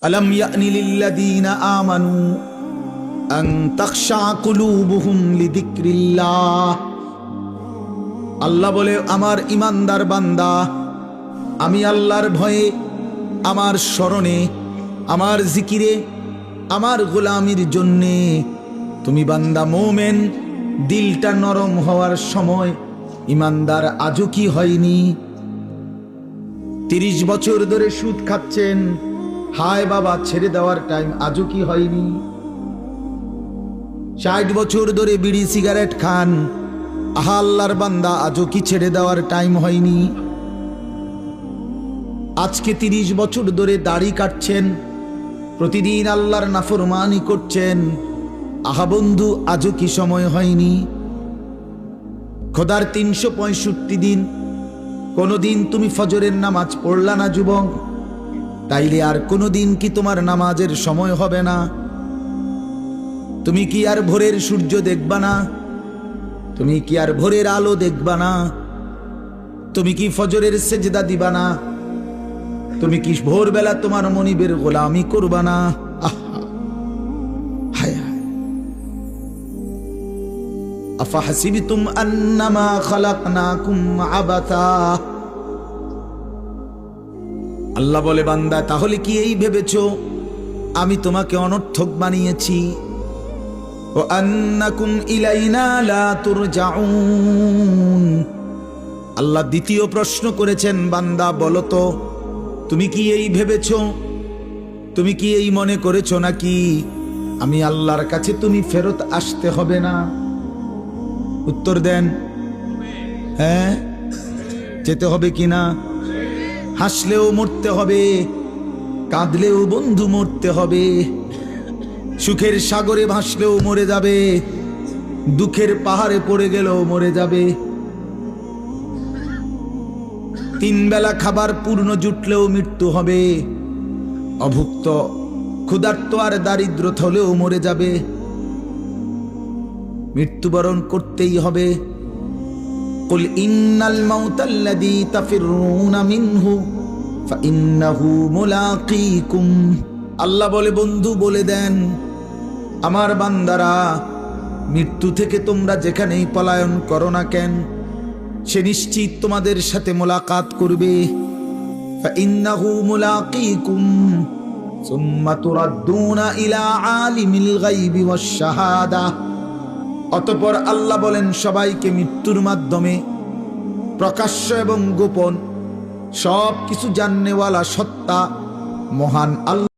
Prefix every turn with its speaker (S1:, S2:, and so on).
S1: আলাম ইয়ানি লিল্লাযীনা আমানু আন তাখশা কুলুবুহুম লিযিকরিল্লাহ। আল্লাহ বলে, আমার ইমানদার বান্দা, আমি আল্লাহর ভয়ে, আমার স্মরণে, আমার জিকিরে, আমার গোলামির জন্যে তুমি বান্দা মোমেন দিলটা নরম হওয়ার সময় ইমানদার আজও কি হয়নি? 30 বছর ধরে সুদ খাচ্ছেন, হায় বাবা ছেড়ে দেওয়ার টাইম আজও কি হয়নি? 60 বছর ধরে বিড়ি সিগারেট খান, আহা আল্লাহর বান্দা আজও কি ছেড়ে দেওয়ার টাইম হয়নি? আজকে 30 বছর ধরে দাড়ি কাটছেন, প্রতিদিন আল্লাহর নাফরমানি করছেন, আহা বন্ধু আজও কি সময় হয়নি? খোদার 365 দিন কোনদিন তুমি ফজরের নামাজ পড়লা না যুবক? তাইলে আর কোনদিন কি তোমার নামাজের সময় হবে না? তুমি কি আর ভোরের সূর্য দেখবা না? তুমি কি আর ভোরের আলো দেখবা না? তুমি কি ফজরের সেজদা দিবা না? তুমি কি ভোরবেলা তোমার মনিবের গোলামি করবা না? হায় হায়। আফাহাসিবতুম আন্নামা খালাকনাকুম আবাতা। আল্লাহ বলে, বান্দা তাহলে কি এই ভেবেছো আমি তোমাকে অনর্থক বানিয়েছি? ও আন্নাকুম ইলাইনা লা তুরজাউন। আল্লাহ দ্বিতীয় প্রশ্ন করেছেন, বান্দা বলো তো, তুমি কি এই ভেবেছো, তুমি কি এই মনে করেছো নাকি আমি আল্লাহর কাছে তুমি ফেরত আসতে হবে না? উত্তর দেন, হ্যাঁ যেতে হবে কিনা? হাসলেও মরতে হবে, কাঁদলেও বন্ধু মরতে হবে, সুখের সাগরে ভাসলেও মরে যাবে, দুঃখের পাহাড়ে পড়ে গেলেও মরে যাবে। 3 বেলা খাবার পূর্ণ জুটলেও মৃত্যু হবে, অভুক্ত ক্ষুধার্ত আর দারিদ্র হলেও মরে যাবে, মৃত্যুবরণ করতেই হবে। কুল ইন্নাল মাউতাল্লাযী তাফিরুনা মিনহু ফাইন্নাহু মুলাকীকুম। আল্লাহ বলে, বন্ধু বলে দেন আমার বান্দারা, মৃত্যু থেকে তোমরা যেখানেই পলায়ন করো না কেন, সে নিশ্চিত তোমাদের সাথে মোলাকাত করবে। ফাইন্নাহু মুলাকীকুম সুম্মা তুরাদ্দুনা ইলা আলিমিল গায়বি ওয়াশ শাহাদা। অতঃপর আল্লাহ বলেন, সবাইকে মৃত্যুর মাধ্যমে প্রকাশ্য এবং গোপন সব কিছু জাননেওয়ালা সত্তা মহান আল্লাহ